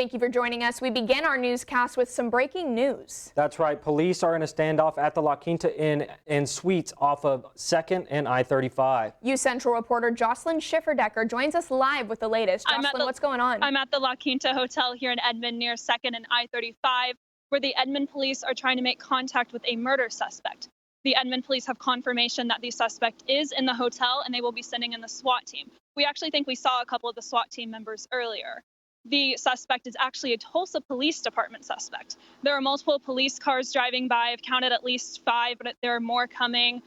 Thank you for joining us. We begin our newscast with some breaking news. That's right. Police are in a standoff at the La Quinta Inn and Suites off of 2nd and I-35. UCentral reporter Jocelyn Schifferdecker joins us live with the latest. Jocelyn, what's going on? I'm at the La Quinta Hotel here in Edmond near 2nd and I-35, where the Edmond police are trying to make contact with a murder suspect. The Edmond police have confirmation that the suspect is in the hotel and they will be sending in the SWAT team. We actually think we saw a couple of the SWAT team members earlier. The suspect is actually a Tulsa Police Department suspect. There are multiple police cars driving by. I've counted at least 5, but there are more coming.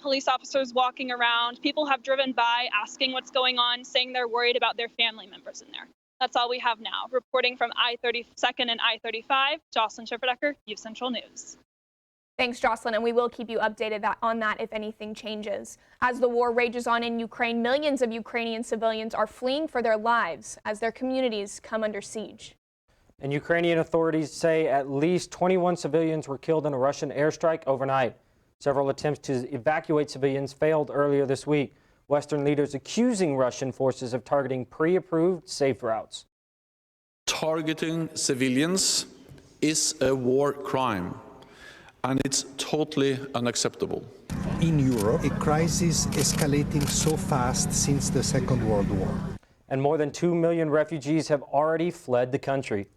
Police officers walking around. People have driven by asking what's going on, saying they're worried about their family members in there. That's all we have now. Reporting from I-32nd and I-35, Jocelyn Schifferdecker, UCentral News. Thanks, Jocelyn, and we will keep you updated on that if anything changes. As the war rages on in Ukraine, millions of Ukrainian civilians are fleeing for their lives as their communities come under siege. And Ukrainian authorities say at least 21 civilians were killed in a Russian airstrike overnight. Several attempts to evacuate civilians failed earlier this week. Western leaders accusing Russian forces of targeting pre-approved safe routes. Targeting civilians is a war crime, and it's totally unacceptable. In Europe, a crisis escalating so fast since the Second World War. And more than 2 million refugees have already fled the country.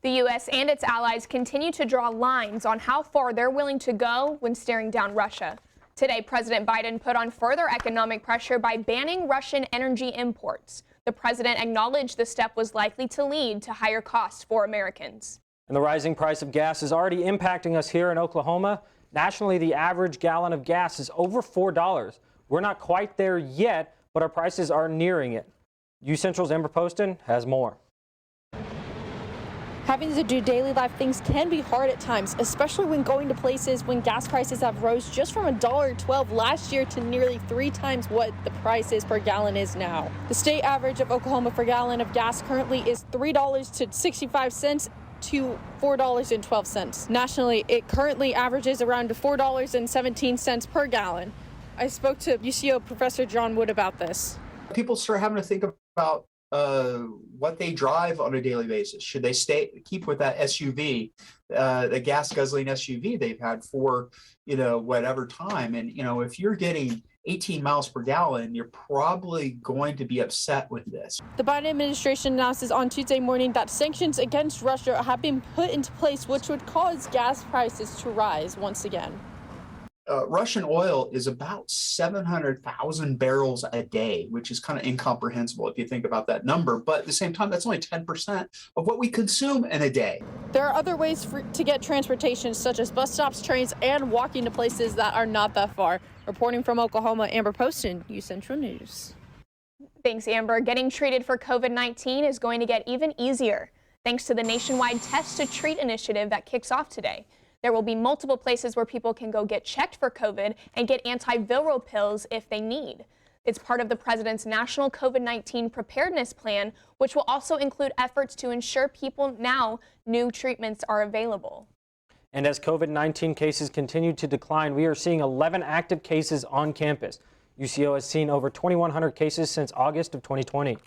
The U.S. and its allies continue to draw lines on how far they're willing to go when staring down Russia. Today, President Biden put on further economic pressure by banning Russian energy imports. The president acknowledged the step was likely to lead to higher costs for Americans. And the rising price of gas is already impacting us here in Oklahoma. Nationally, the average gallon of gas is over $4. We're not quite there yet, but our prices are nearing it. UCentral's Amber Poston has more. Having to do daily life things can be hard at times, especially when going to places when gas prices have rose just from $1.12 last year to nearly 3 times what the price is per gallon is now. The state average of Oklahoma per gallon of gas currently is $3.65 to $4.12. Nationally, it currently averages around $4.17 per gallon. I spoke to UCO Professor John Wood about this. People start having to think about what they drive on a daily basis. Should they keep with that SUV, the gas guzzling SUV they've had for, whatever time? And, if you're getting 18 miles per gallon, you're probably going to be upset with this. The Biden administration announces on Tuesday morning that sanctions against Russia have been put into place, which would cause gas prices to rise once again. Russian oil is about 700,000 barrels a day, which is kind of incomprehensible if you think about that number. But at the same time, that's only 10% of what we consume in a day. There are other ways to get transportation, such as bus stops, trains, and walking to places that are not that far. Reporting from Oklahoma, Amber Poston, UCentral News. Thanks, Amber. Getting treated for COVID-19 is going to get even easier, thanks to the nationwide Test to Treat initiative that kicks off today. There will be multiple places where people can go get checked for COVID and get antiviral pills if they need. It's part of the president's national COVID-19 preparedness plan, which will also include efforts to ensure people now new treatments are available. And as COVID-19 cases continue to decline, we are seeing 11 active cases on campus. UCO has seen over 2,100 cases since August of 2020.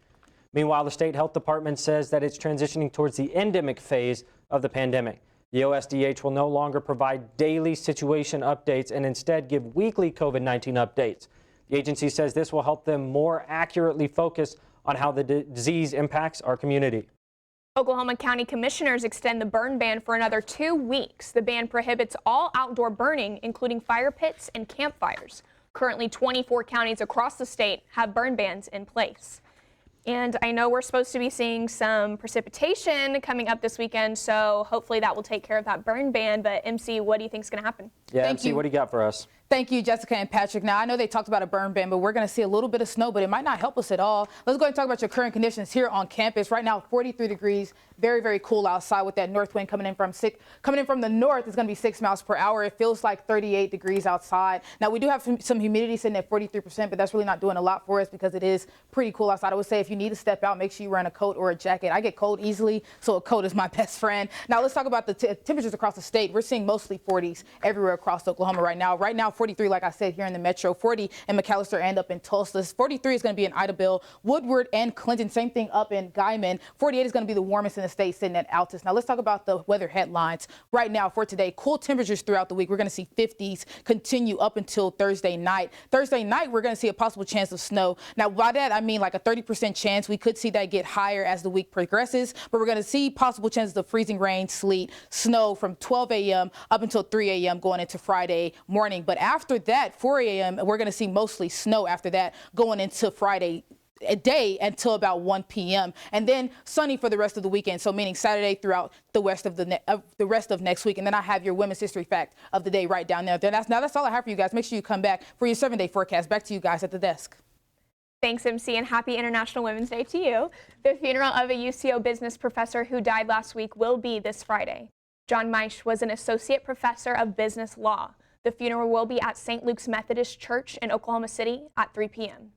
Meanwhile, the state health department says that it's transitioning towards the endemic phase of the pandemic. The OSDH will no longer provide daily situation updates and instead give weekly COVID-19 updates. The agency says this will help them more accurately focus on how the disease impacts our community. Oklahoma County commissioners extend the burn ban for another 2 weeks. The ban prohibits all outdoor burning, including fire pits and campfires. Currently, 24 counties across the state have burn bans in place. And I know we're supposed to be seeing some precipitation coming up this weekend, so hopefully that will take care of that burn ban. But MC, what do you think is going to happen? Yeah, MC, what do you got for us? Thank you, Jessica and Patrick. Now, I know they talked about a burn ban, but we're going to see a little bit of snow, but it might not help us at all. Let's go ahead and talk about your current conditions here on campus. Right now, 43 degrees, very, very cool outside with that north wind coming in from the north. It's going to be 6 miles per hour. It feels like 38 degrees outside. Now, we do have some humidity sitting at 43%, but that's really not doing a lot for us because it is pretty cool outside. I would say if you need to step out, make sure you run a coat or a jacket. I get cold easily, so a coat is my best friend. Now, let's talk about the temperatures across the state. We're seeing mostly 40s everywhere across Oklahoma right now. Right now, 43, like I said, here in the metro, 40 in McAllister and up in Tulsa. 43 is going to be in Idabel, Woodward, and Clinton. Same thing up in Guyman. 48 is going to be the warmest in the state, sitting at Altus. Now let's talk about the weather headlines right now for today. Cool temperatures throughout the week. We're going to see 50s continue up until Thursday night. Thursday night, we're going to see a possible chance of snow. Now, by that, I mean like a 30% chance. We could see that get higher as the week progresses, but we're going to see possible chances of freezing rain, sleet, snow from 12 a.m. up until 3 a.m. going into Friday morning. But after that, 4 a.m., we're going to see mostly snow after that going into Friday a day until about 1 p.m. and then sunny for the rest of the weekend. So meaning Saturday throughout the rest of next week. And then I have your women's history fact of the day right down there. That's all I have for you guys. Make sure you come back for your 7-day forecast. Back to you guys at the desk. Thanks, MC, and happy International Women's Day to you. The funeral of a UCO business professor who died last week will be this Friday. John Meisch was an associate professor of business law. The funeral will be at St. Luke's Methodist Church in Oklahoma City at 3 p.m.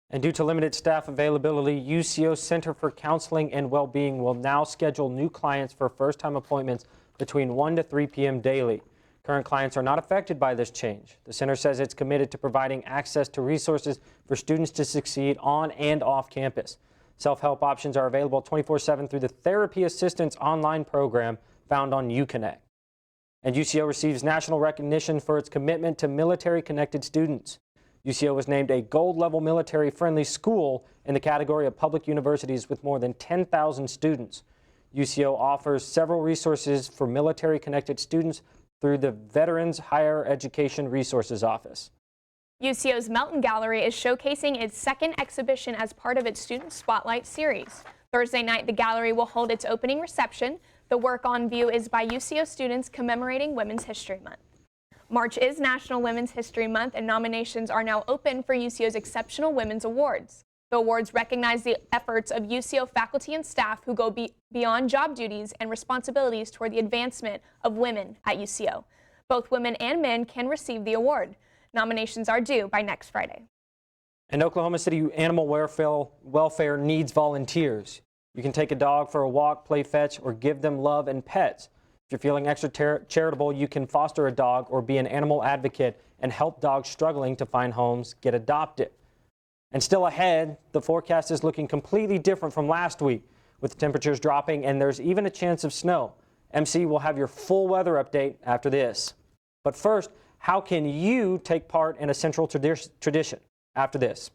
And due to limited staff availability, UCO Center for Counseling and Wellbeing will now schedule new clients for first-time appointments between 1 to 3 p.m. daily. Current clients are not affected by this change. The center says it's committed to providing access to resources for students to succeed on and off campus. Self-help options are available 24/7 through the Therapy Assistance online program found on UConnect. And UCO receives national recognition for its commitment to military-connected students. UCO was named a gold-level military-friendly school in the category of public universities with more than 10,000 students. UCO offers several resources for military-connected students through the Veterans Higher Education Resources Office. UCO's Melton Gallery is showcasing its second exhibition as part of its Student Spotlight series. Thursday night, the gallery will hold its opening reception. The work on view is by UCO students commemorating Women's History Month. March is National Women's History Month, and nominations are now open for UCO's Exceptional Women's Awards. The awards recognize the efforts of UCO faculty and staff who go beyond job duties and responsibilities toward the advancement of women at UCO. Both women and men can receive the award. Nominations are due by next Friday. And Oklahoma City Animal Welfare needs volunteers. You can take a dog for a walk, play fetch, or give them love and pets. If you're feeling extra charitable, you can foster a dog or be an animal advocate and help dogs struggling to find homes get adopted. And still ahead, the forecast is looking completely different from last week, with temperatures dropping and there's even a chance of snow. MC will have your full weather update after this. But first, how can you take part in a central tradition after this?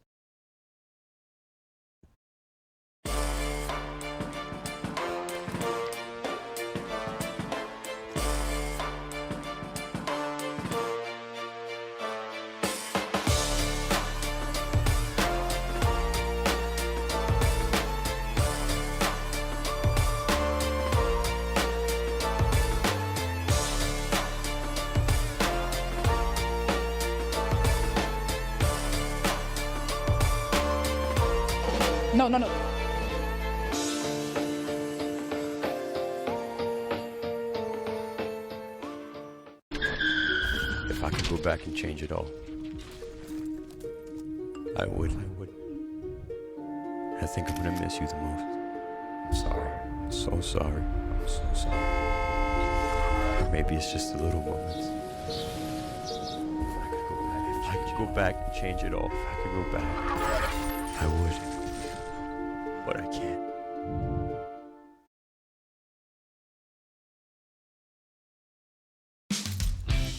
No. If I could go back and change it all, I would. I think I'm gonna miss you the most. I'm sorry. I'm so sorry. I'm so sorry. Or maybe it's just the little moments. If I could go back and change it all, if I could go back, I would. But I can't.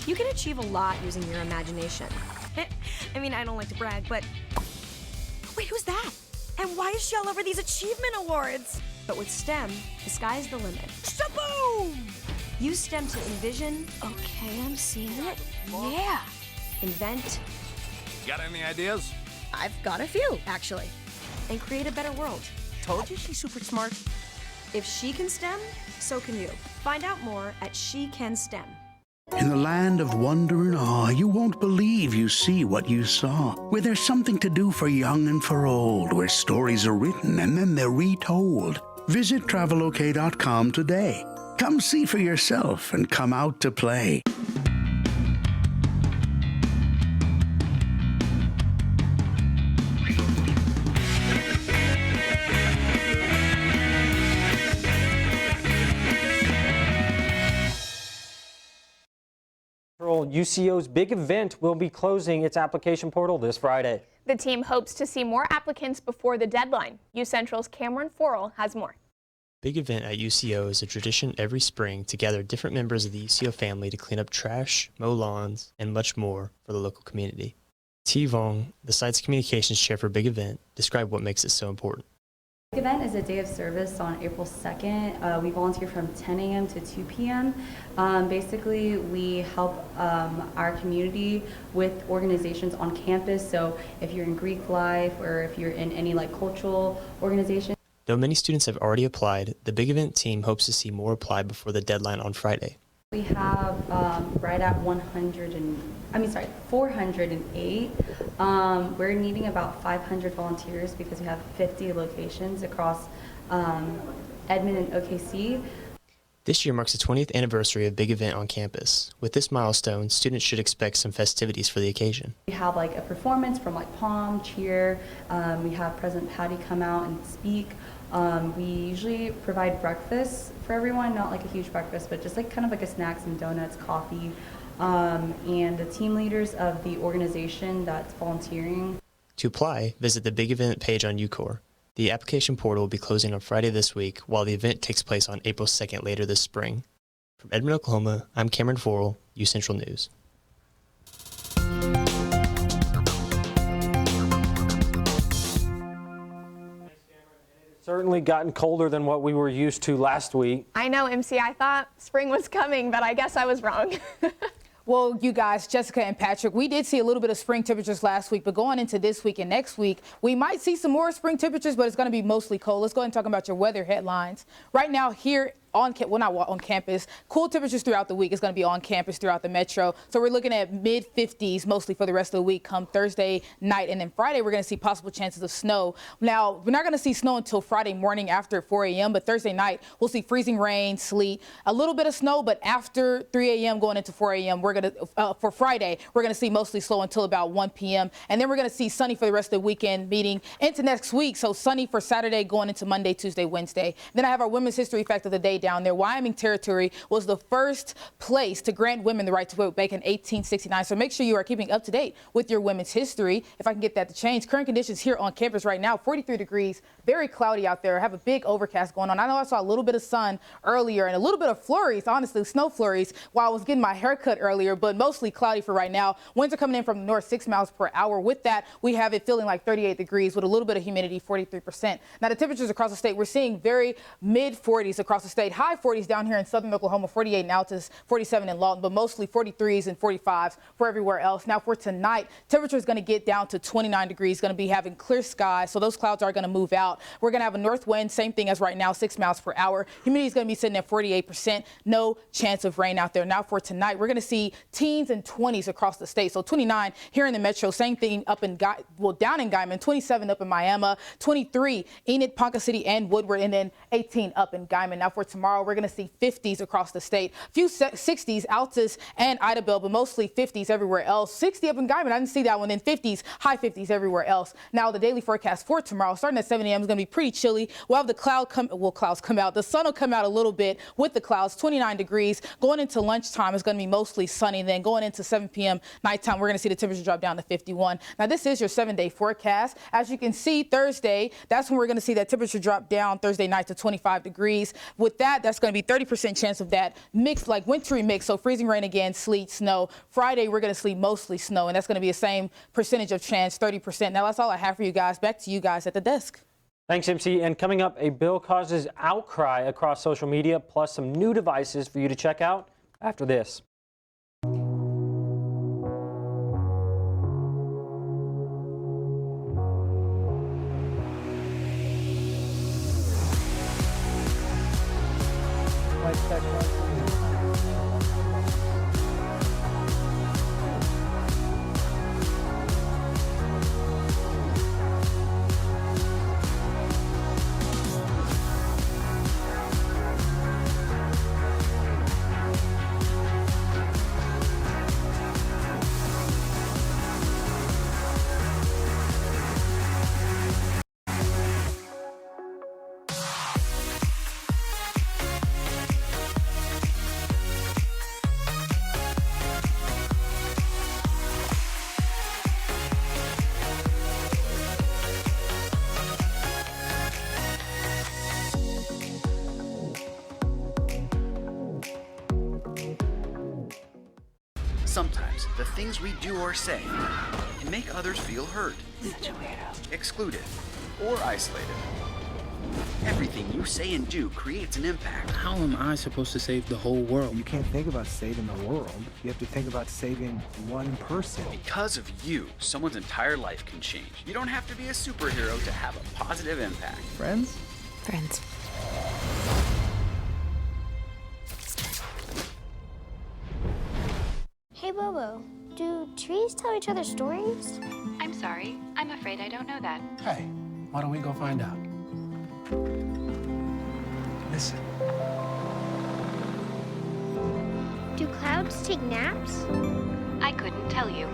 You can achieve a lot using your imagination. I mean, I don't like to brag, but... Wait, who's that? And why is she all over these achievement awards? But with STEM, the sky's the limit. Shaboom! Use STEM to envision... Okay, I'm seeing it. Yeah. Invent... Got any ideas? I've got a few, actually. And create a better world. Told you she's super smart. If she can STEM, so can you. Find out more at She Can STEM. In the land of wonder and awe, you won't believe you see what you saw. Where there's something to do for young and for old, where stories are written and then they're retold. Visit travelok.com today. Come see for yourself and come out to play. UCO's big event will be closing its application portal this Friday. The team hopes to see more applicants before the deadline. UCentral's Cameron Forrell has more. Big event at UCO is a tradition every spring to gather different members of the UCO family to clean up trash, mow lawns, and much more for the local community. T. Vong, the site's communications chair for Big Event, described what makes it so important. Big Event is a day of service on April 2nd. We volunteer from 10 a.m. to 2 p.m. Basically, we help our community with organizations on campus. So if you're in Greek life or if you're in any cultural organization. Though many students have already applied, the Big Event team hopes to see more apply before the deadline on Friday. We have right at 408. We're needing about 500 volunteers because we have 50 locations across Edmond and OKC. This year marks the 20th anniversary of Big Event on campus. With this milestone, students should expect some festivities for the occasion. We have a performance from pom, cheer. We have President Patty come out and speak. We usually provide breakfast for everyone, not a huge breakfast, but just kind of a snacks and donuts, coffee, and the team leaders of the organization that's volunteering. To apply, visit the Big Event page on UCOR. The application portal will be closing on Friday this week, while the event takes place on April 2nd later this spring. From Edmond, Oklahoma, I'm Cameron Forrell, UCentral News. Certainly gotten colder than what we were used to last week. I know, MC. I thought spring was coming, but I guess I was wrong. Well, you guys, Jessica and Patrick, we did see a little bit of spring temperatures last week, but going into this week and next week, we might see some more spring temperatures, but it's going to be mostly cold. Let's go ahead and talk about your weather headlines. Right now here not on campus, cool temperatures throughout the week. It's going to be on campus throughout the metro. So we're looking at mid-50s mostly for the rest of the week come Thursday night. And then Friday, we're going to see possible chances of snow. Now, we're not going to see snow until Friday morning after 4 a.m., but Thursday night, we'll see freezing rain, sleet, a little bit of snow, but after 3 a.m. going into 4 a.m., we're going to, for Friday, we're going to see mostly slow until about 1 p.m. And then we're going to see sunny for the rest of the weekend, meeting into next week. So sunny for Saturday going into Monday, Tuesday, Wednesday. Then I have our Women's History Fact of the Day down there. Wyoming Territory was the first place to grant women the right to vote back in 1869. So make sure you are keeping up to date with your women's history. If I can get that to change. Current conditions here on campus right now, 43 degrees, very cloudy out there. I have a big overcast going on. I know I saw a little bit of sun earlier and a little bit of flurries, honestly, snow flurries while I was getting my haircut earlier, but mostly cloudy for right now. Winds are coming in from the north 6 miles per hour. With that, we have it feeling like 38 degrees with a little bit of humidity, 43%. Now the temperatures across the state, we're seeing very mid 40s across the state, high 40s down here in southern Oklahoma, 48 in Altus, 47 in Lawton, but mostly 43s and 45s for everywhere else. Now for tonight, temperature is going to get down to 29 degrees, going to be having clear skies, so those clouds are going to move out. We're going to have a north wind, same thing as right now, 6 miles per hour. Humidity is going to be sitting at 48%, no chance of rain out there. Now for tonight, we're going to see teens and 20s across the state, so 29 here in the metro, same thing up in, down in Guyman, 27 up in Miami, 23 Enid, Ponca City, and Woodward, and then 18 up in Guyman. Now for tomorrow, we're going to see 50s across the state, a few 60s, Altus and Idabel, but mostly 50s everywhere else. 60 up in Guyman, I didn't see that one. Then 50s, high 50s everywhere else. Now the daily forecast for tomorrow, starting at 7 a.m. is going to be pretty chilly. We'll have the clouds come out. The sun will come out a little bit with the clouds, 29 degrees. Going into lunchtime, it's going to be mostly sunny. Then going into 7 p.m. nighttime, we're going to see the temperature drop down to 51. Now this is your 7-day forecast. As you can see, Thursday, that's when we're going to see that temperature drop down Thursday night to 25 degrees. With that, that's going to be 30% chance of that mix, like wintry mix, so freezing rain again, sleet, snow. Friday, we're going to see mostly snow, and that's going to be the same percentage of chance, 30%. Now, that's all I have for you guys. Back to you guys at the desk. Thanks, MC. And coming up, a bill causes outcry across social media, plus some new devices for you to check out after this. Sometimes the things we do or say can make others feel hurt, excluded, or isolated. Everything you say and do creates an impact. How am I supposed to save the whole world? You can't think about saving the world. You have to think about saving one person. Because of you, someone's entire life can change. You don't have to be a superhero to have a positive impact. Friends? Friends. Hey, Bobo, do trees tell each other stories? I'm sorry. I'm afraid I don't know that. Hey, why don't we go find out? Listen. Do clouds take naps? I couldn't tell you.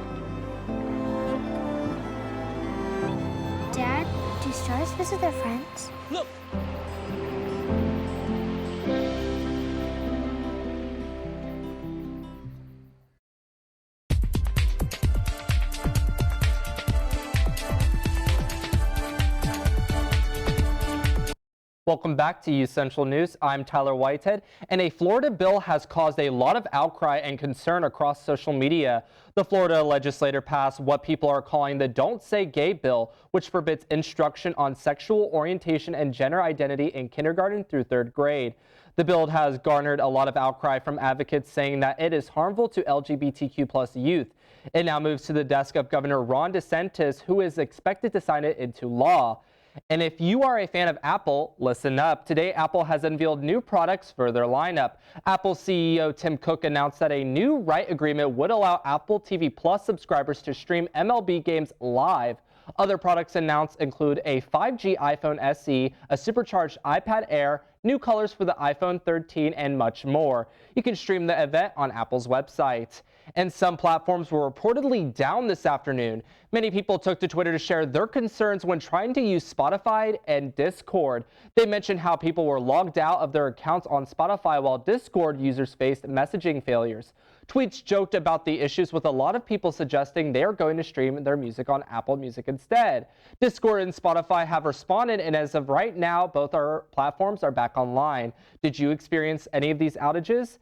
Dad, do stars visit their friends? Look! Welcome back to UCentral News. I'm Tyler Whitehead, and a Florida bill has caused a lot of outcry and concern across social media. The Florida legislature passed what people are calling the Don't Say Gay bill, which forbids instruction on sexual orientation and gender identity in kindergarten through 3rd grade. The bill has garnered a lot of outcry from advocates saying that it is harmful to LGBTQ+ youth. It now moves to the desk of Governor Ron DeSantis, who is expected to sign it into law. And if you are a fan of Apple, listen up. Today, Apple has unveiled new products for their lineup. Apple CEO Tim Cook announced that a new right agreement would allow Apple TV Plus subscribers to stream MLB games live. Other products announced include a 5G iPhone SE, a supercharged iPad Air, new colors for the iPhone 13, and much more. You can stream the event on Apple's website. And some platforms were reportedly down this afternoon. Many people took to Twitter to share their concerns when trying to use Spotify and Discord. They mentioned how people were logged out of their accounts on Spotify while Discord users faced messaging failures. Tweets joked about the issues, with a lot of people suggesting they are going to stream their music on Apple Music instead. Discord and Spotify have responded, and as of right now, both our platforms are back online. Did you experience any of these outages?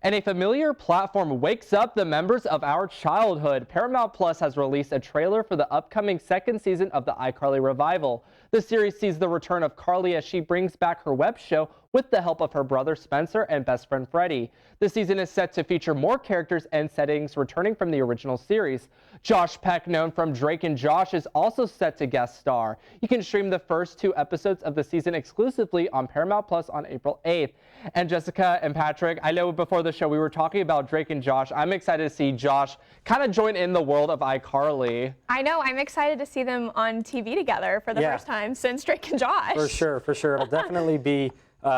And a familiar platform wakes up the members of our childhood. Paramount Plus has released a trailer for the upcoming 2nd season of the iCarly revival. The series sees the return of Carly as she brings back her web show with the help of her brother Spencer and best friend Freddie. The season is set to feature more characters and settings returning from the original series. Josh Peck, known from Drake and Josh, is also set to guest star. You can stream the first 2 episodes of the season exclusively on Paramount Plus on April 8th. And Jessica and Patrick, I know before the show we were talking about Drake and Josh. I'm excited to see Josh kind of join in the world of iCarly. I know. I'm excited to see them on TV together for the first time since Drake and Josh. For sure, for sure. It'll definitely be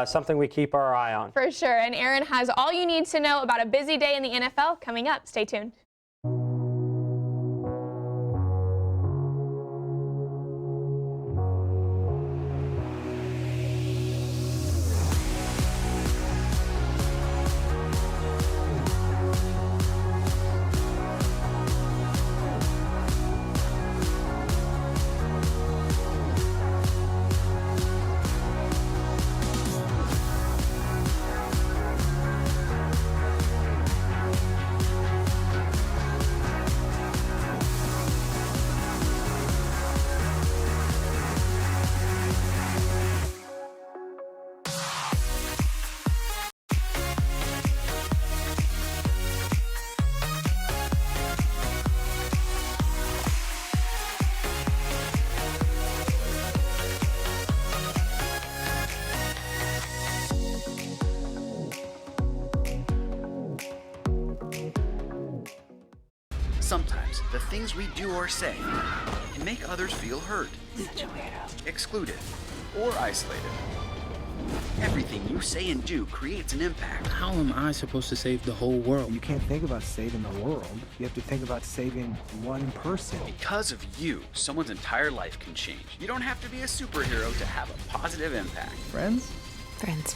something we keep our eye on. For sure. And Aaron has all you need to know about a busy day in the NFL coming up. Stay tuned. Sometimes the things we do or say can make others feel hurt, excluded, or isolated. Everything you say and do creates an impact. How am I supposed to save the whole world? You can't think about saving the world. You have to think about saving one person. Because of you, someone's entire life can change. You don't have to be a superhero to have a positive impact. Friends? Friends.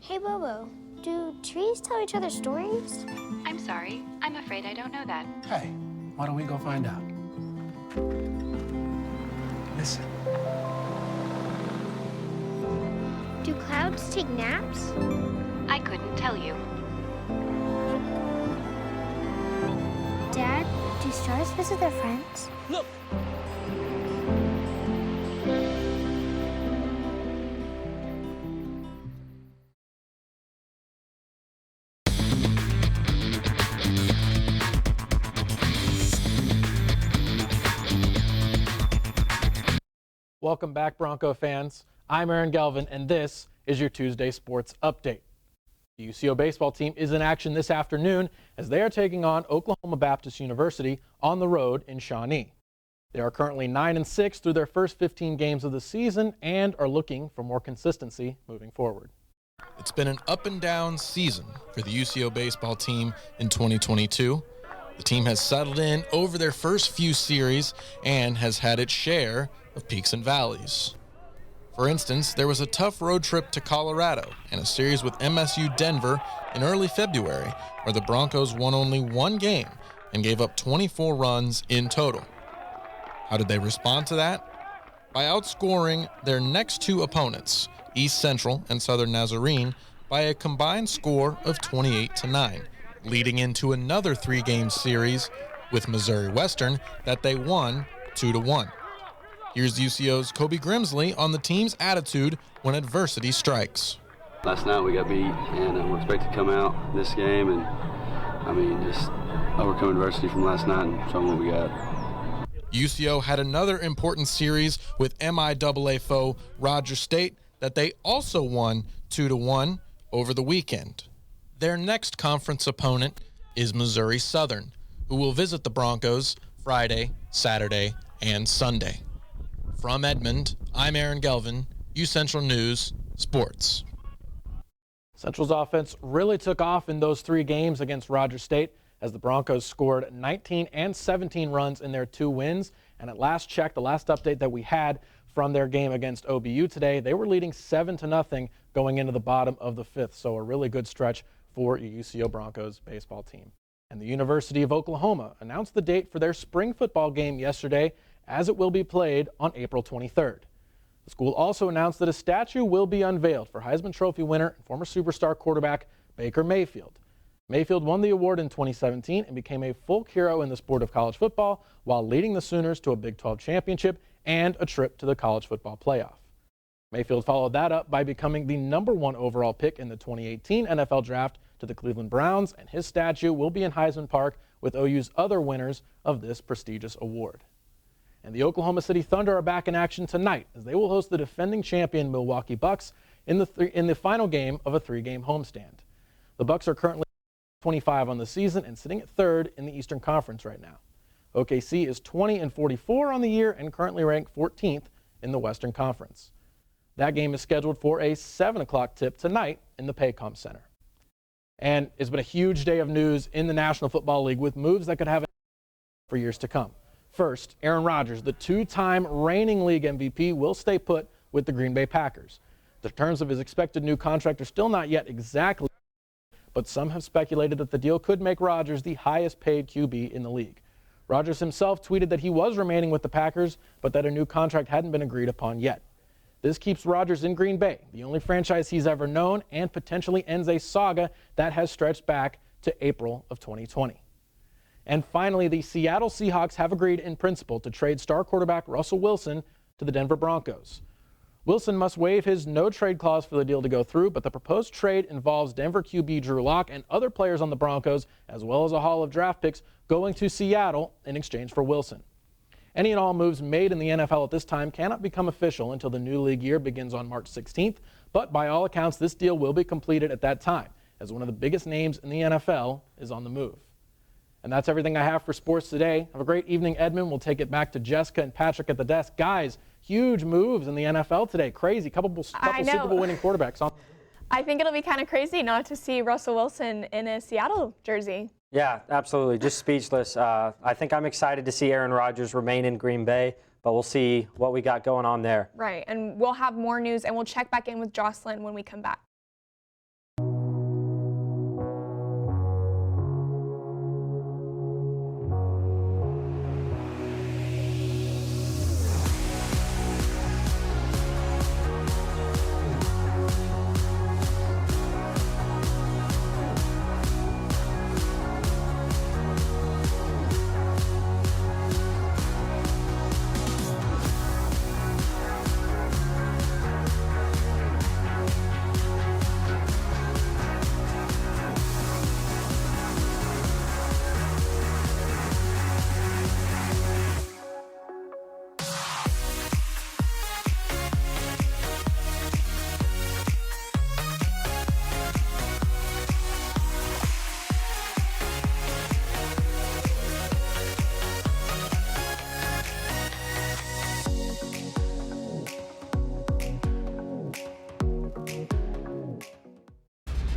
Hey, Bobo, do trees tell each other stories? I'm sorry. I'm afraid I don't know that. Hey, why don't we go find out? Listen. Do Do clouds take naps? I couldn't tell you. Dad, do stars visit their friends? Look! Welcome back, Bronco fans. I'm Aaron Galvin, and this is your Tuesday Sports Update. The UCO baseball team is in action this afternoon as they are taking on Oklahoma Baptist University on the road in Shawnee. They are currently 9-6 through their first 15 games of the season and are looking for more consistency moving forward. It's been an up and down season for the UCO baseball team in 2022. The team has settled in over their first few series and has had its share of peaks and valleys. For instance, there was a tough road trip to Colorado and a series with MSU Denver in early February where the Broncos won only one game and gave up 24 runs in total. How did they respond to that? By outscoring their next two opponents, UCentral and Southern Nazarene, by a combined score of 28-9, leading into another three-game series with Missouri Western that they won 2-1. Here's UCO's Kobe Grimsley on the team's attitude when adversity strikes. Last night we got beat, and we're expected to come out this game and, just overcome adversity from last night and show them what we got. UCO had another important series with MIAA foe Rogers State that they also won 2-1 over the weekend. Their next conference opponent is Missouri Southern, who will visit the Broncos Friday, Saturday, and Sunday. From Edmond, I'm Aaron Galvin, UCentral News Sports. Central's offense really took off in those three games against Rogers State as the Broncos scored 19 and 17 runs in their two wins. And at last check, the last update that we had from their game against OBU today, they were leading 7-0 going into the bottom of the fifth. So a really good stretch for UCO Broncos baseball team. And the University of Oklahoma announced the date for their spring football game yesterday, as it will be played on April 23rd. The school also announced that a statue will be unveiled for Heisman Trophy winner and former superstar quarterback Baker Mayfield. Mayfield won the award in 2017 and became a folk hero in the sport of college football while leading the Sooners to a Big 12 championship and a trip to the college football playoff. Mayfield followed that up by becoming the #1 overall pick in the 2018 NFL Draft to the Cleveland Browns, and his statue will be in Heisman Park with OU's other winners of this prestigious award. And the Oklahoma City Thunder are back in action tonight as they will host the defending champion Milwaukee Bucks in the final game of a three-game homestand. The Bucks are currently 25 on the season and sitting at third in the Eastern Conference right now. OKC is 20-44 on the year and currently ranked 14th in the Western Conference. That game is scheduled for a 7 o'clock tip tonight in the Paycom Center. And it's been a huge day of news in the National Football League with moves that could have for years to come. First, Aaron Rodgers, the two-time reigning league MVP, will stay put with the Green Bay Packers. The terms of his expected new contract are still not yet exactly, but some have speculated that the deal could make Rodgers the highest-paid QB in the league. Rodgers himself tweeted that he was remaining with the Packers, but that a new contract hadn't been agreed upon yet. This keeps Rodgers in Green Bay, the only franchise he's ever known, and potentially ends a saga that has stretched back to April of 2020. And finally, the Seattle Seahawks have agreed in principle to trade star quarterback Russell Wilson to the Denver Broncos. Wilson must waive his no-trade clause for the deal to go through, but the proposed trade involves Denver QB Drew Lock and other players on the Broncos, as well as a haul of draft picks going to Seattle in exchange for Wilson. Any and all moves made in the NFL at this time cannot become official until the new league year begins on March 16th, but by all accounts, this deal will be completed at that time, as one of the biggest names in the NFL is on the move. And that's everything I have for sports today. Have a great evening, Edmond. We'll take it back to Jessica and Patrick at the desk. Guys, huge moves in the NFL today. Crazy. Couple Super Bowl winning quarterbacks. I think it'll be kind of crazy not to see Russell Wilson in a Seattle jersey. Yeah, absolutely. Just speechless. I think I'm excited to see Aaron Rodgers remain in Green Bay, but we'll see what we got going on there. Right. And we'll have more news, and we'll check back in with Jocelyn when we come back.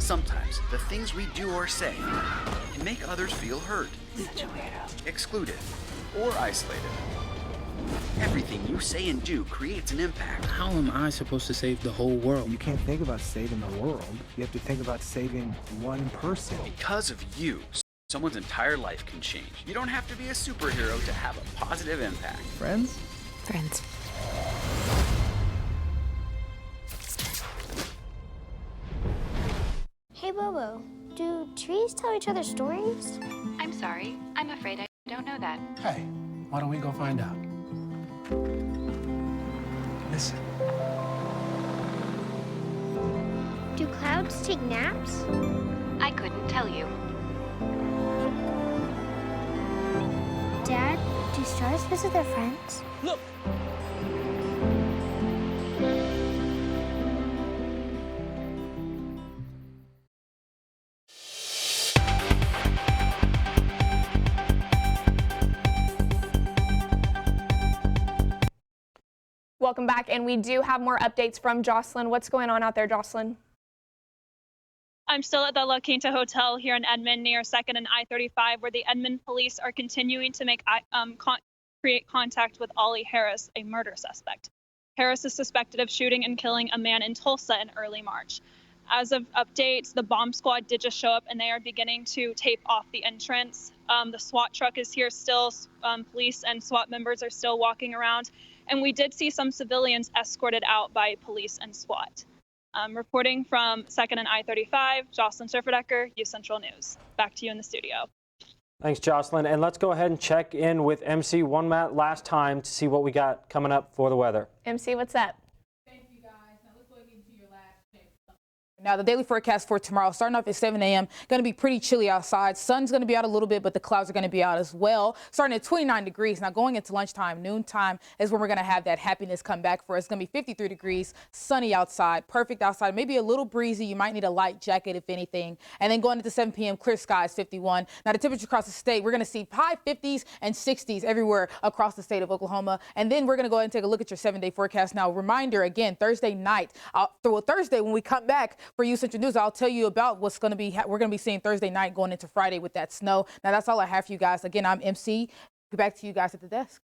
Sometimes the things we do or say can make others feel hurt, excluded, or isolated. Everything you say and do creates an impact. How am I supposed to save the whole world? You can't think about saving the world. You have to think about saving one person. Because of you, someone's entire life can change. You don't have to be a superhero to have a positive impact. Friends? Friends. Hey, Bobo, do trees tell each other stories? I'm sorry. I'm afraid I don't know that. Hey, why don't we go find out? Listen. Do clouds take naps? I couldn't tell you. Dad, do stars visit their friends? Look! Welcome back, and we do have more updates from Jocelyn. What's going on out there, Jocelyn? I'm still at the La Quinta Hotel here in Edmond near 2nd and I-35, where the Edmond police are continuing to create contact with Ollie Harris, a murder suspect. Harris is suspected of shooting and killing a man in Tulsa in early March. As of updates, the bomb squad did just show up, and they are beginning to tape off the entrance. The SWAT truck is here still. Police and SWAT members are still walking around. And we did see some civilians escorted out by police and SWAT. Reporting from 2nd and I-35, Jocelyn Surferdecker, UCentral News. Back to you in the studio. Thanks, Jocelyn. And let's go ahead and check in with MC one last time to see what we got coming up for the weather. MC, what's up? Now, the daily forecast for tomorrow, starting off at 7 a.m., going to be pretty chilly outside. Sun's going to be out a little bit, but the clouds are going to be out as well. Starting at 29 degrees. Now, going into lunchtime, noontime is when we're going to have that happiness come back for us. It's going to be 53 degrees, sunny outside, perfect outside, maybe a little breezy. You might need a light jacket, if anything. And then going into 7 p.m., clear skies, 51. Now, the temperature across the state, we're going to see high 50s and 60s everywhere across the state of Oklahoma. And then we're going to go ahead and take a look at your 7-day forecast. Now, reminder, again, Thursday night, Thursday when we come back, for UCentral News, I'll tell you about what's going to be, we're going to be seeing Thursday night going into Friday with that snow. Now, that's all I have for you guys. Again, I'm MC. Back to you guys at the desk.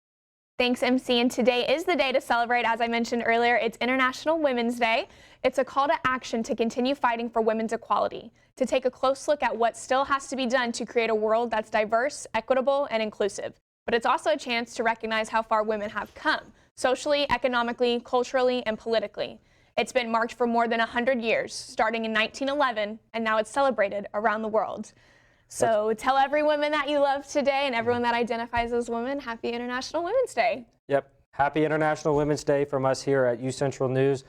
Thanks, MC. And today is the day to celebrate. As I mentioned earlier, it's International Women's Day. It's a call to action to continue fighting for women's equality, to take a close look at what still has to be done to create a world that's diverse, equitable, and inclusive. But it's also a chance to recognize how far women have come, socially, economically, culturally, and politically. It's been marked for more than 100 years, starting in 1911, and now it's celebrated around the world. So tell every woman that you love today and everyone that identifies as women, happy International Women's Day. Yep. Happy International Women's Day from us here at UCentral News.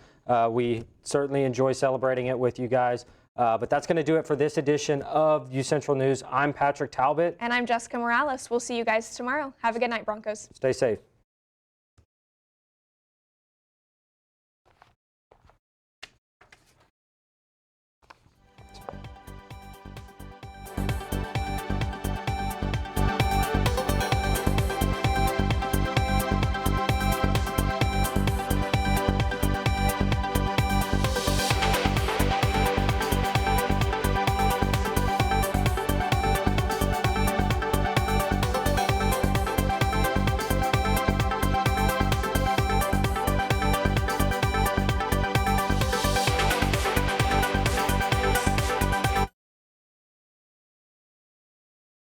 We certainly enjoy celebrating it with you guys. But that's going to do it for this edition of UCentral News. I'm Patrick Talbot. And I'm Jessica Morales. We'll see you guys tomorrow. Have a good night, Broncos. Stay safe.